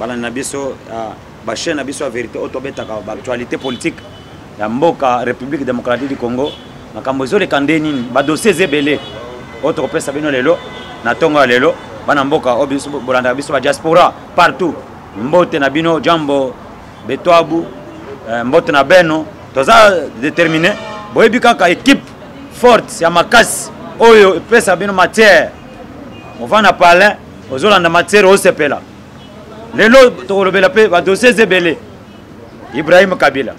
bala na biso ba chaîne na biso vérité otobeta ka ba actualité politique ya mboka République démocratique du Congo makambo zo le kandeni ba dossier zebele autre pesa bino lelo na tonga lelo bana mboka obiso bolanda biso ba diaspora partout mbote na bino jambo betwabu mbote na beno toza déterminé boyebi kaka équipe forte ya makasi oyo pesa bino matière on va na parler ozolanda matière osepela lelo tokolobela pe ba dossier zebele Ibrahim Kabila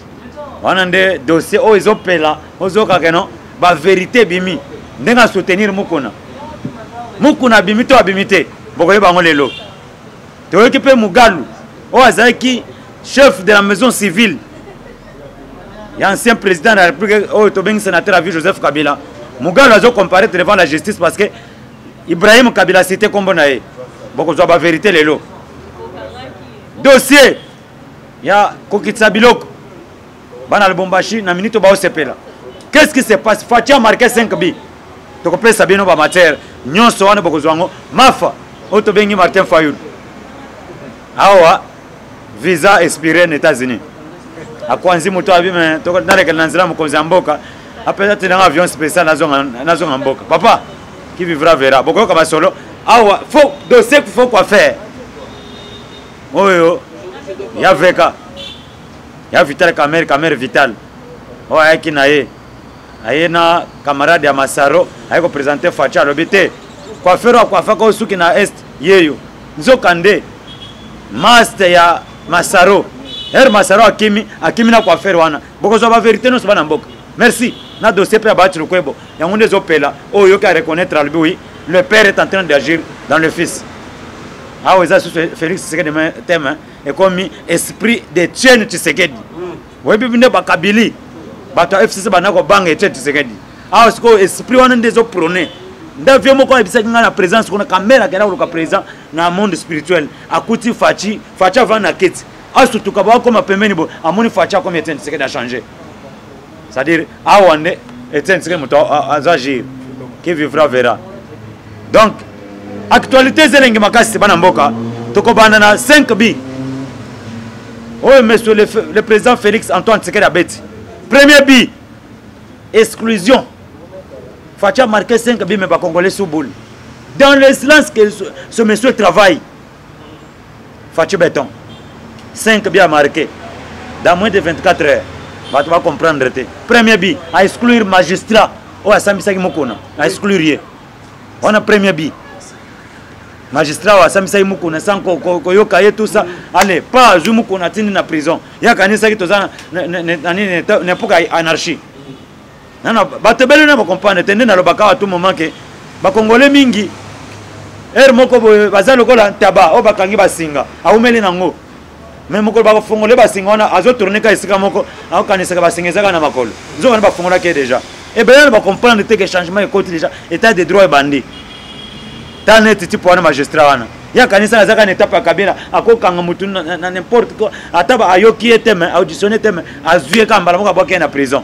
wana nde dossier oyo ezopela ozokaka no ba vérité bimi ndenga soutenir mukuna bimi to abimite bokoyeba ngo lelo toyoki pe Mugalu oyo azalaki chef de la maison civile et ancien président de la République oyo tobengi sénateur à vie Joseph Kabila. Mugalu azo comparaître devant la justice parce que Ibrahim Kabila cité kombo na ye bokozwa ba vérité lelo dossier ya kokitsa biloko bana Lubumbashi na minute ba osepela. Qu'est-ce qui se passe? Fachi a marqué 5 bi tokopesa bino ba matière nyonso wana bokozwa ngo mafa oyo tobengi Martin Fayulu awa visa expiré aux États-Unis a kwanzi moto abime to naleka nanzira mukonzi mboka apesa tina avion spécial nazo mboka papa qui vivra verra boko kama solo awa faut dossier faut quoi faire oyo ya veka ya vital camère vital o ayaki na ye ayena camarade ya Masaro ayiko présenter Facha lobité quoi faire ko suki na est yeyo nzokande master ya Masaro Masaro akimi na kwa faire wana bokozo ba vérité no sabana mboka merci na dossier pe abattre le kwebo ya ngonde zopela oyo ka reconnaître albi oui le père est en train d'agir dans le fils ah oui ça Félix Tshisekedi thème et comme esprit de Etienne Tshisekedi webi binde ba Kabili bato FCC banako banga Etienne Tshisekedi ah siko esprit wana ndezo prôner ndavyo moko ebisa kinga na présence kuna caméra kana ko présent na monde spirituel akuti Facha va na keti surtout quand comme pembeni bo amoni Facha comme Etienne Tshisekedi a changé c'est-à-dire awande Etienne Tshisekedi moto azagir qui vivra verra donc actualité zelenge makasi bana mboka tokobanda na 5 bi oh monsieur le président Félix Antoine Tshisekedi abeti premier bi exclusion Facha marqué 5 bi mais pas congolais sous boule dans le silence que ce monsieur travaille Facha béton 5 bi a marqué dans moins de 24 heures tu vas comprendre premier bi à exclure magistrat ou à Samisaki Mukuna à exclure on a premier bi magistrat wa Samisaki Mukuna sans koyoka ye tout ça allez pas ju Mukuna tindi na prison ya kanisa ki toza ne poka anarchie nana batebele na ba comprendre tende na lobaka à tout moment que ba congolais mingi moko bazalo kola taba o bakangi basinga aumeli nango mais moko ba fongole basinga wana azo tourner ka isika moko akanisa ka basinga ezaka na makolo nzo wana ba fongola ke déjà et ben ba comprendre que changement est côté déjà état de droit bandi tane titi pour magistrat wana ya kanisa azaka na tape Kabila akokanga mutu na n'importe quoi ataba ayoki eteme auditionner teme azuye ka mbala moko aboke na prison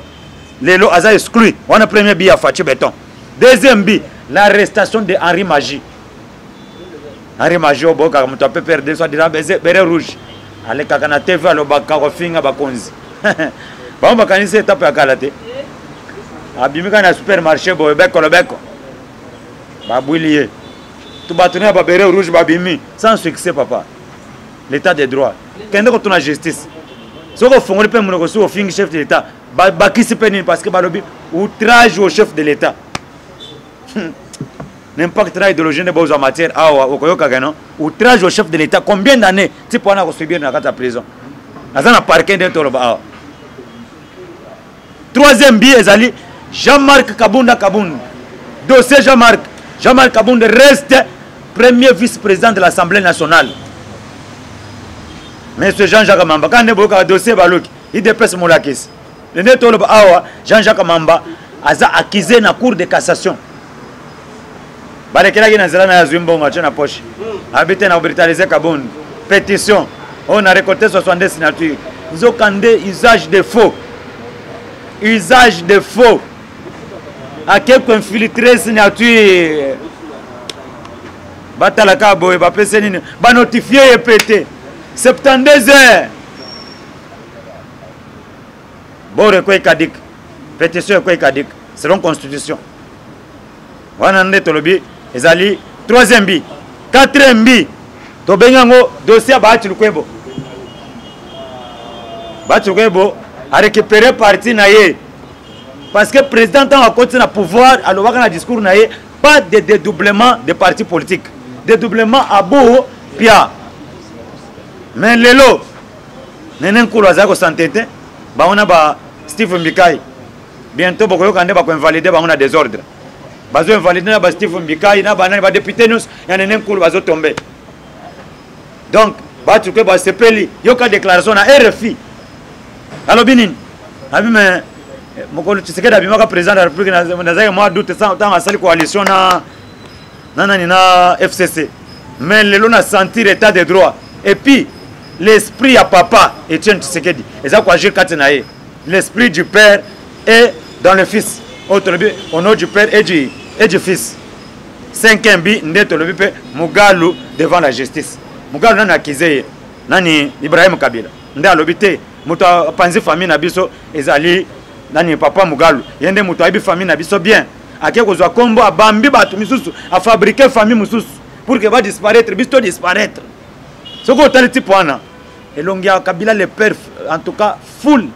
lelo aza exclu wana premier bi ya Fachi béton deuxième bi l'arrestation de Henri Magie oboka mutu peut perdre soit déjà beret rouge ale kaka na TV alobaka ko finga bakonzi ba kanisa etape ya kalate abimika na supermarché boy beko baboulier tout bâtonner ba beret rouge babimi sans succès papa l'état de droit kende ko tuna justice soko fongoli pe munoko so fingi chef de l'état ba kisi penini parce que balobi outrage au chef de l'état n'importe quelle idéologie ne besoin matière awa okoyoka gano outrage au chef de l'état combien d'années tu peux na ko subir na kata prison azana parquet de toloba troisième bi ezali Jean-Marc Kabunda dossier Jean-Marc Kabunda reste premier vice-président de l'Assemblée nationale. Monsieur Jean-Jacques Mamba quand ne boka dossier baloki il dépasse molakis le netolo awa Jean-Jacques Mamba aza accusé na cour de cassation balekela na zela na zumbonga na poche habité na brutaliser Kabunda pétition on a récolté 62 signatures nzokande usage de faux à quelqu'un infiltré signature batalaka boy ba pese nini ba notifier pété 72 heures. Bon, quoi caduc. Pétition quoi caduc. Selon constitution. Wana nde tolobi ezali 3e bi, 4e bi. To bengango dossier Bahati Lukwebo. Bahati Lukwebo a récupéré parti na ye. Parce que le président a continué à pouvoir, alors on a un discours na ye, pas de dédoublement de partis politiques. Dédoublement à beau pia. Mais lelo nenen kulaza ko santete, ba on a ba Steve Mbikai. Bientôt boko kande ba ko invalider ba on a désordre. Bazo invalider na ba Steve Mbikai na ba nani ba député nous ya nenen kulu bazo tomber. Donc ba tu que ba sepeli yoka déclaration na RFI. Alors binin. Abi mais mokolo Tshisekedi abimaka président de la République na moi doute ça tant à sali coalition na FCC. Mais lelo na sentir état de droit et puis l'esprit à papa Etienne Tshisekedi et ça quoi agir katenaye. L'esprit du père est dans le fils. Au nom du père et du fils. 5e bi ndeto le pe Mugalu devant la justice. Mugalu nana akizeye nani Ibrahim Kabila. Nde alobite muto panzi famille na biso ezali nani papa Mugalu. Yende muto ayibi famille na biso bien. Ake kozwa kombo abambi batu misusu a fabriquer famille misusu pour que va disparaître, biso disparaître. Soko tali type wana. Elongia Kabila le père en tout cas full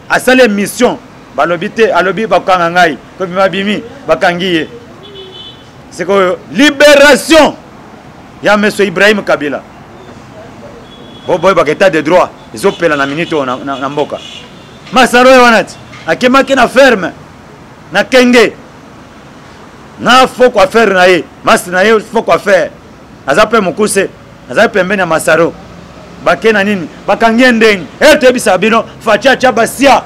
à sa mission balobite alobi bakanga ngai ko bima bimi bakangiye. C'est que libération ya monsieur Ibrahim Kabila. Boy baketa de droit ils ont pela na minute na mboka. Masaro wanati akemaki na ferme na kenge na faut quoi faire na ye mas na ye faut quoi faire azape mukuse azape pembeni na Masaro bakena nini bakangie ndeni eto bisa bino facha cha basia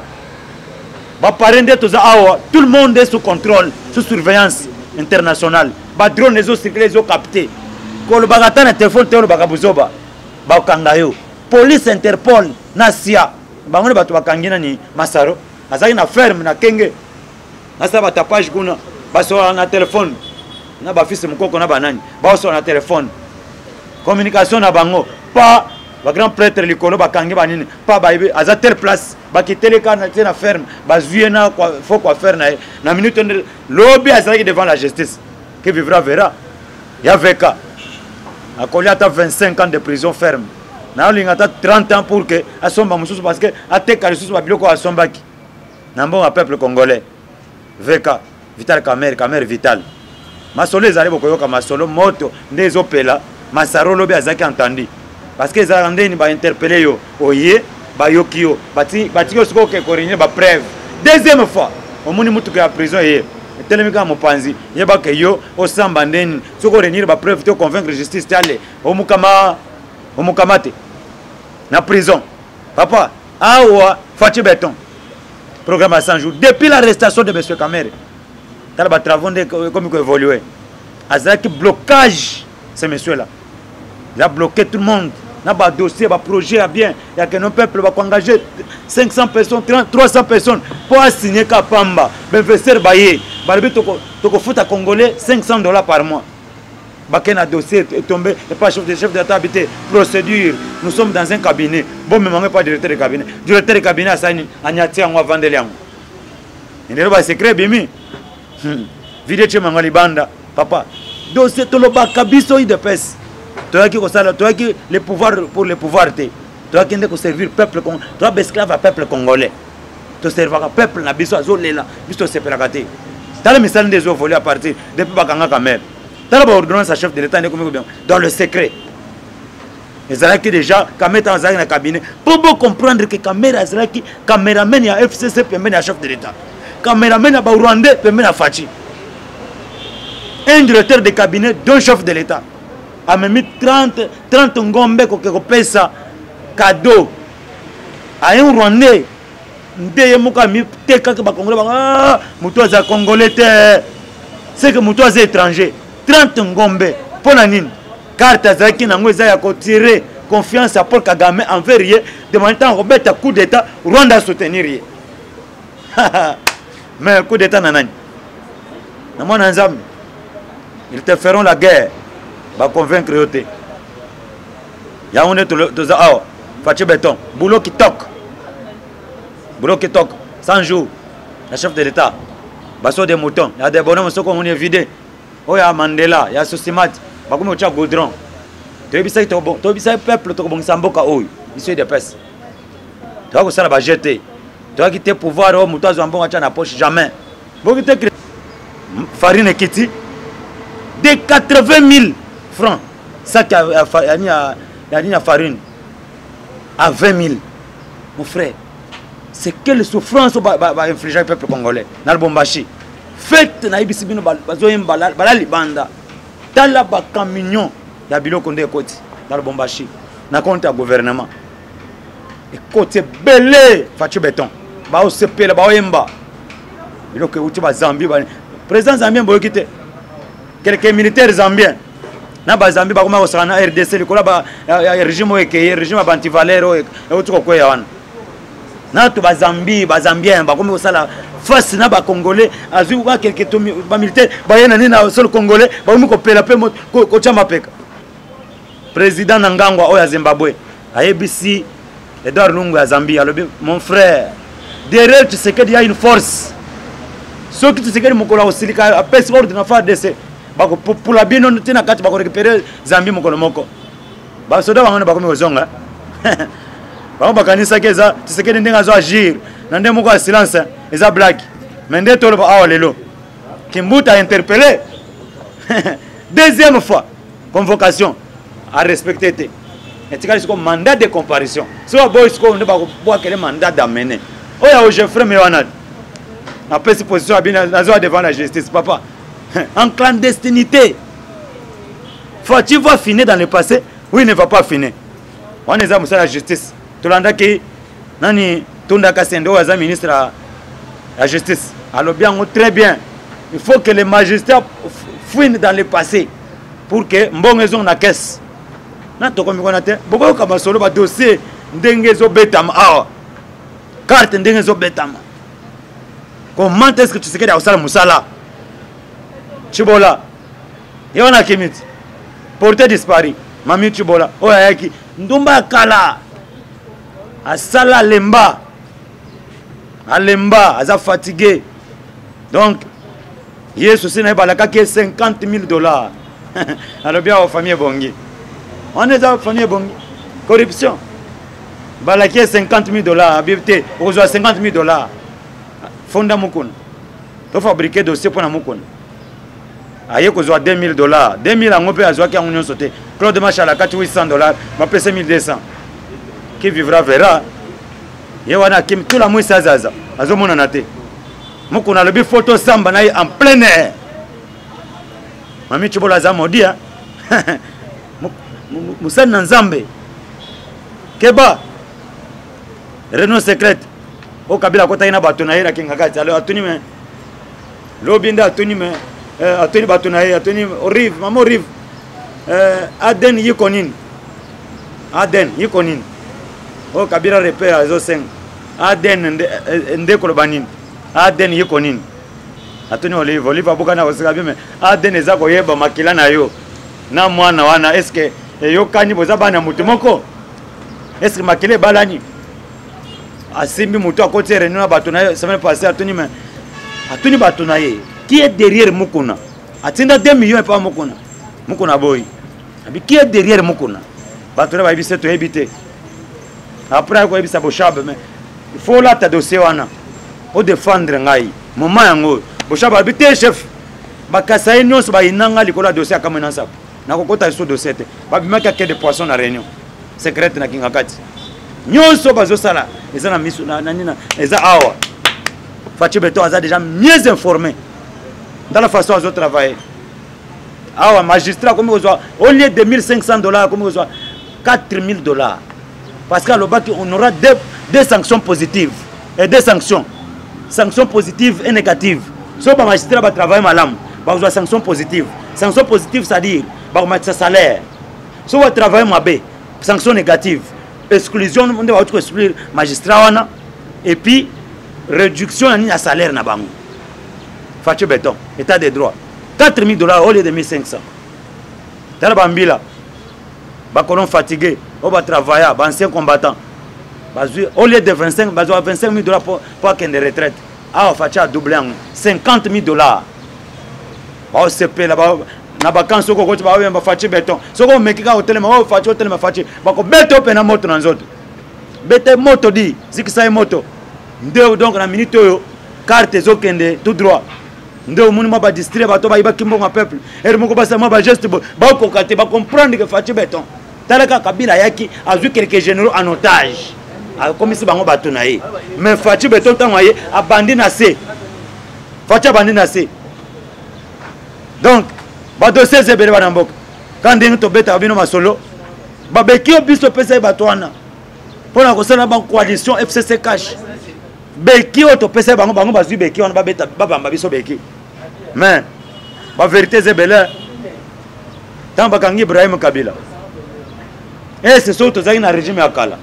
ba parende toza awa tout le monde est sous contrôle sous surveillance internationale ba drone les autres circuler les autres capter ko le bagata na téléphone te lo bakabuzoba ba kangayo police Interpol na sia bangone batu bakangi nani Masaro azaki na ferme na kenge na sa ba tapage kuna baso na téléphone na ba fils mukoko na banani baso na téléphone communication na bango pas ba grand prêtre likolo bakangi banini pas ba aza telle place ba kitele kana na ferme ba zuena quoi faut quoi faire na minute lobby azaki devant la justice qui vivra verra ya veka akoli ata 25 ans de prison ferme na linga ata 30 ans pour que asomba mususu parce que ateka lisusu ba biloko asombaki na mbongo peuple congolais veka Vital Kamer Vital masolo ezali bokoyoka masolo moto ndezo pela Masaro lobi azaki entendu parce que ezali ndeni ba interpeller yo oye ba yokio bati yo siko ke korinye ba preuve deuxième fois omoni mutu ke ya prison ye telemika mopanzi yeba ke yo osamba ndeni siko renir ba preuve te convaincre justice tale omukamate na prison papa awa Fachi Béton programme à 100 jours depuis l'arrestation de monsieur Kamere dans les travaux comme il évolué azaki blocage ce monsieur là il a bloqué tout le monde na ba dossier ba projet à bien il y a que nos peuple va engager 500 personnes 300 personnes pour signer Kapamba investir baye balobi toko futa congolais $500 par mois bakena dossier est tombé et pas chef de l'État habité procédure nous sommes dans un cabinet bon même pas directeur de cabinet a signé anyati yango vendre yango ndelo ba secret bimi vidéo chez Mangali Banda papa dossier toloba kabiso de pes toyaki ko sala toyaki le pouvoir pour le pouvoir te toyaki ndeko servir peuple toi esclave à peuple congolais to servir peuple na biso azolela biso sepelaka te tala misali ndezo volé à partir depuis bakanga Kamere tala ba ordonnance à chef de l'État ndeko bien dans le secret ezalaki déjà Kamere azaki na cabinet pour comprendre que Kamere azalaki caméraman ya FCC pembeni ya chef de l'État caméraman ya ba Rwandais pembeni ya Fachi un directeur de cabinet d'un chef de l'État a mis 30 ngombe ko pesa cadeau à un Rwandais ndeye muka mi teka ba congolais ba muto za congolais te c'est que muto za étranger 30 ngombe pour la nini carte azaki nango eza ya ko tirer confiance à Paul Kagame envers rien demandant Robert coup d'état Rwanda soutenir rien mais coup d'état nanani na mona nzambe ils te feront la guerre va convaincre yote Ya on est tous ah, Fachi Béton. Boulot qui toque. Boulot qui toque. 100 jours. Le chef de l'État. Basso des moutons. Il y a des bonhommes qui sont vidés. Oh, il y a Mandela, il y a Sosimat. Bakoum au goudron. Tu as dit bon. Tu as dit peuple, tu as dit Samboka Oy. Ici des pèses. Tu as dit que ça va jeter. Tu as dit que pouvoir au mouton Zambon à la poche jamais. Vous avez farine et Kitty. De 80 000 francs. Ça qui a farine. À 20 000. Mon frère. C'est quelle souffrance va infliger le peuple congolais. Dans le Bombashi. Faites na ibisi bino bazoyem balali banda. Tala ba camion ya biloko nde koti dans le Bombashi. Na compte ya gouvernement. Et côté belé Fachi Béton. Ba osepela ba oyemba. Biloko uti ba Zambie ba président Zambien boyo kité. Quelques militaires zambiens. Na ba Zambie ba koma osana RDC likola ba régime ekeye régime ba antivalero e utuko kwa ya wana. Na to ba Zambien ba koma osala face na ba Congolais azu ba quelques ba militaires ba yena ni na sol Congolais ba komi ko pela pe ko chama peka. Président Nangangwa oya Zimbabwe ayebisi Edouard Lungu ya Zambie alobi mon frère derrière tu sais qu'il y a une force. Ce qui tu sais que mokolo osilika apesi ordre na fa DC ba ko pour la bino tina kati ba ko récupérer Zambie mokolo moko. Ba soda bangana ba komi ozonga. Ba kanisa keza tu sais que ndenga zo agir na ndemo ko silence eza blague. Mais ndé tolo ba awalelo. Kimbuta a interpellé. Deuxième fois convocation à respecter. Et tu as un mandat de comparution. Si vous avez un mandat d'amener, oh, il y a Geoffrey Mewanad. Après cette position, devant la justice, papa. En clandestinité. Faut-il voir finir dans le passé? Oui, il ne va pas finir. On est à la justice. Tout le monde qui est ministre de la justice. Alors, bien, très bien. Il faut que les magistrats fouinent dans le passé pour que Mbongezo na caisse. Na to komi kona te boko ka solo ba dossier ndenge zo betama awa carte ndenge zo betama comment est-ce que tu sais que da usala musala Chibola yona kimiti porté disparu mami Chibola oya yaki ndumba kala asala lemba alemba aza fatigué donc yesu sina balaka ke $50,000 alors bien aux familles bongi. On est dans la famille bon corruption. Balaki $50,000, habité, on reçoit $50,000. Fonda Moukoun. Tu fabriquer dossier pour la Moukoun. Aïe, qu'on soit $2,000. 2,000 à mon père, qui a un sauté. Claude Machala, $800, m'a payé 1,200. Qui vivra verra. Yewana Kim, tout la mouille Sazaza. Azo Monanate. Moukoun a le photo samba en plein air. Mami Chibola Zamodi, hein. Moussa Nanzambe Keba Renault secrète au Kabila Kota ina batunaira kingakati alors atuni me lobinda atuni me atuni batunaira atuni orive mamo orive Aden yikonin au Kabila repère azo 5 Aden nde kolobanin Aden yikonin atuni olive abukana osikabi me Aden ezako yeba makila na yo na mwana wana est-ce que yo kani boza bana mutu moko est-ce que makile balani asimbi mutu akote réunion na bato na semaine passée atuni bato na ye qui est derrière Mukuna atinda 2 millions pas Mukuna boy abi qui est derrière Mukuna bato na ba bise to ebité après ko ebisa boshab mais il faut là ta dossier wana o défendre ngai moment yango boshab habité chef bakasa nyonso ba inanga likola dossier akamena sapo na kokota so dossier te ba bimaka ke de poisson na réunion secrète na kingakati nyonso bazo sala eza na misu na nina eza awa Fachi Béton a déjà mieux informé dans la façon de travailler awa magistrat comme au lieu de $1,500 comme $4,000 parce qu'à l'obaki on aura deux sanctions positives et deux sanctions positives et négatives. Si le magistrat va travailler malam, il va sanction positive. Sanction positive, c'est-à-dire il va mettre sa salaire. Si on va travailler mabe, sanction négative, exclusion, on va exclure magistrat et puis réduction de salaire na bango. Fachi Béton, état de droit. $4,000 au lieu de $1,500. Dans la bambila, bakolon fatigué, on va travailler, anciens combattants. Au lieu de 25 000 dollars pour qu'il y ait des retraites. Ah, on fait doubler 50 000 dollars. On se paye là-bas. Na vacances au côté ba ba fachi béton soko mekika hotel ma fachi hotel ma fachi ba ko beto pe na moto na nzoto bete moto di zikisa moto ndeo donc na minute yo carte zo kende tout droit ndeo muni ma ba distraire ba to ba kimbo ma peuple er moko ba sa ma ba geste ba ko kate ba comprendre que fachi béton talaka Kabila yaki a vu quelques généraux en otage a comme si bango bato na ye mais fachi béton tanwaye abandi na se fachi abandi na se donc ba dossier zebele bana mboka quand ndenge to beta bino masolo ba bekio biso pesa bato wana pona ko sala ba coalition FCC cash bekio to pesa bango bazui bekio wana ba beta ba bamba biso beki mais ba vérité zebele tant ba kangi Ibrahim Kabila c'est surtout ça na régime ya kala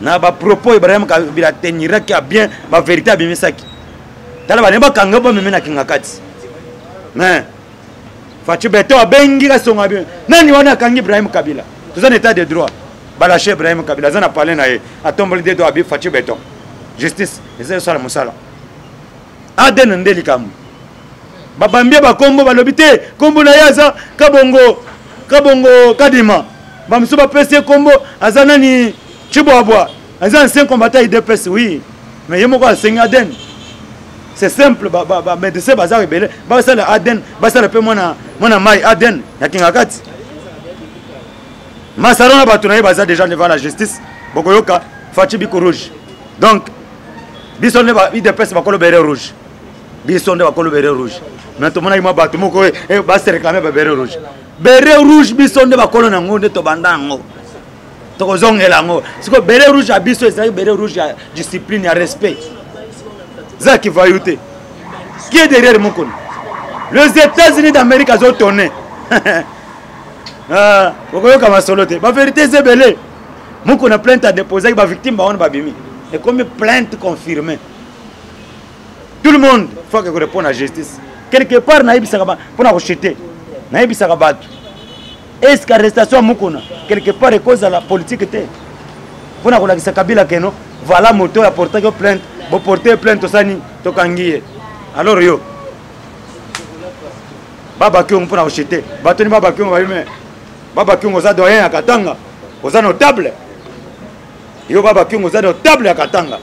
na ba propos Ibrahim Kabila tenira ki bien ba vérité abimisaki tala ba ne ba kanga ba memena kingakati mais Fachi Beto abengi ka songa bien. Nani wana kangi Ibrahim Kabila. Tout un état de droit. Balaché Ibrahim Kabila. Zana parlé na ye. Atomboli de do abi Fachi Beto. Justice. Eza sala musala. Aden ndeli kamu. Babambia ba kombo balobite. Kombo na yaza kabongo kadima. Bamso ba pese kombo azana ni Chibwabwa. Azana 5 combattants IDPS oui. Mais yemo ko asenga Aden. C'est simple, médecin bazar rebelle, basa la Aden, basa la pe mona mai Aden, ya kingakati. Masarona batuna baza déjà devant la justice, bokoyoka Fachi biko rouge. Donc bisonne ba IDPS ba kolo beret rouge. Bisonne ba kolo beret rouge. Maintenant mona ima batu moko ba se réclamer ba beret rouge. Beret rouge bisonne ba kolo na ngonde to bandango. To kozongela ngo. Siko beret rouge a biso ezali beret rouge ya discipline ya respect. Zaki Vayouté. Qui est derrière Moukoun? Les États-Unis d'Amérique ont tourné. Ah, vous voyez comment c'est. La vérité, c'est belé. Moukoun a plainte à déposer, la victime va babimi. Et comme plainte confirmée. Tout le monde, il faut qu'on réponde à la justice. Quelque part, naïbi saraba pour la rejeter. Naïbi sarabat. Est-ce que l'arrestation Moukoun quelque part est cause de la politique était? Pour la Kabila Keno, voilà moto à porter plainte. Vous portez plainte Sani Tokangiye. Alors yo. Baba Kyung pour acheter. Batoni Baba Kyung va mais Baba Kyung oza doyen à Katanga. Oza notable. Yo Baba Kyung oza notable à Katanga.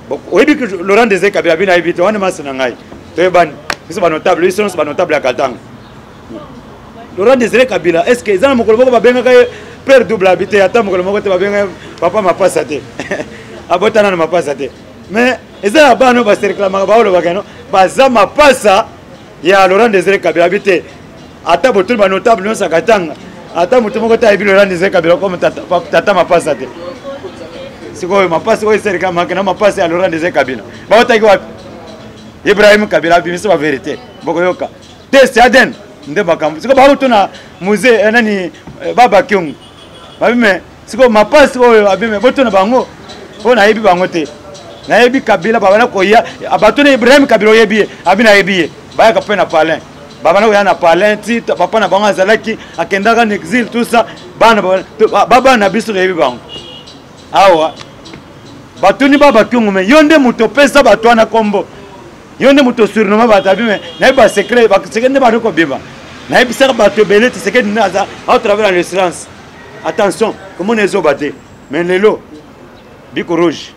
Bon, oyebi que Laurent Désiré Kabila bina ebite wana masina ngai. Toyeban, ils sont notables, ils sont pas notables à Katanga. Laurent Désiré Kabila, est-ce que ils ont mokolo ba benga père double habité ata mokolo moko te ba benga papa m'a pas saté. Abotana na mapasa te mais eza bano ba se réclamer ba olo bakano baza mapasa ya Laurent Désiré Kabila bité ata botul ba notable non sakatanga ata mutu moko ta ebi Laurent Désiré Kabila comme tata mapasa te siko mapasa ko se réclamer kana mapasa ya Laurent Désiré Kabila ba otaki wapi Ibrahim Kabila bimisa ba vérité boko yoka test Aden nde bakambu siko ba utuna musée nani Baba Kyung ba bime siko mapasa oyo abime botuna bango on a ébi bangote na ébi Kabila babana koya abatone Ibrahim Kabila yebi abina yebi baya kapena palin babana koya na palin ti papa na bango azalaki akendaka en exil tout ça baba na biso yebi bango awa batuni Baba Kyungu me yonde muto pesa batwana kombo yonde muto surnomme batabi me na ba secret ba secret ne ba ko biba na ébi ça bato belete secret naza à travers le silence attention comment les os batté mais lelo Biko Rouge.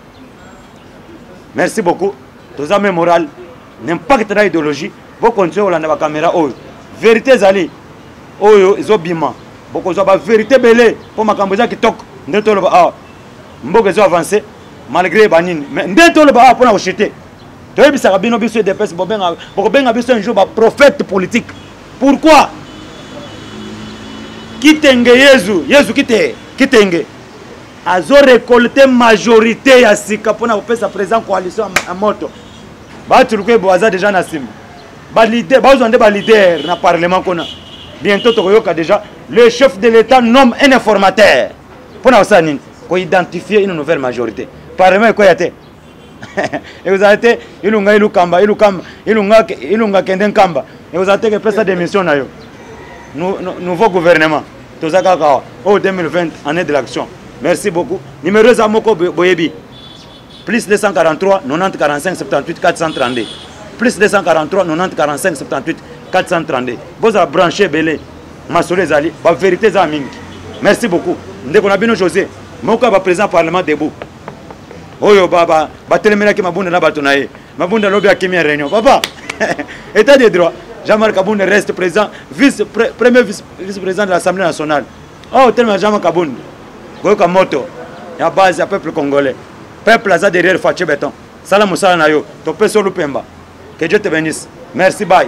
Merci beaucoup. Tous les moral, n'impact de l'idéologie. Vous continuez à la caméra. Vérité Zali. Ils ont bima. Beaucoup de vérité belé. Pour ma caméra qui toque. N'entendez pas. Mbok ils ont avancé. Malgré Banin. Mais n'entendez pas pour la rejeter. Tu as vu ça, Rabino Bissou de Pes Bobenga. Bobenga Bissou un jour prophète politique. Pourquoi? Qui t'enge Jésus? Jésus qui t'enge? Azo récolté majorité à Sika pour na sa présent coalition à moto. Ba tulukwe boaza déjà na sim. Ba leader, ba uzonde ba leader na parlement kona. Bientôt tokoyoka déjà le chef de l'État nomme un informateur. Pour na osani ko identifier une nouvelle majorité. Parlement ko yate. Et vous avez été ilunga kenden kamba. Et vous avez été que pesa démission na yo. Nouveau gouvernement. Tozaka au 2020 année de l'action. Merci beaucoup. Numéro Zamoko Boyebi. Plus 243 90 45 78 432. Plus 243 90 45 78 432. Vous avez branché Belé. Massolé Zali. La vérité Zamingi. Merci beaucoup. Ndeko Nabino José. Moko va président parlement debout. Oyo baba. Batelemela ki mabunda na batonaye. Mabunda lobi akimi réunion. Papa. État de droit. Jean-Marc Kaboun reste président, premier vice-président de l'Assemblée nationale. Oh, tellement Jean-Marc Kaboun. Goyoka moto. Il y a base, il y a peuple congolais. Peuple là derrière Faché Béton. Salam Moussala Nayo. Topé Solo Pemba. Que Dieu te bénisse. Merci, bye.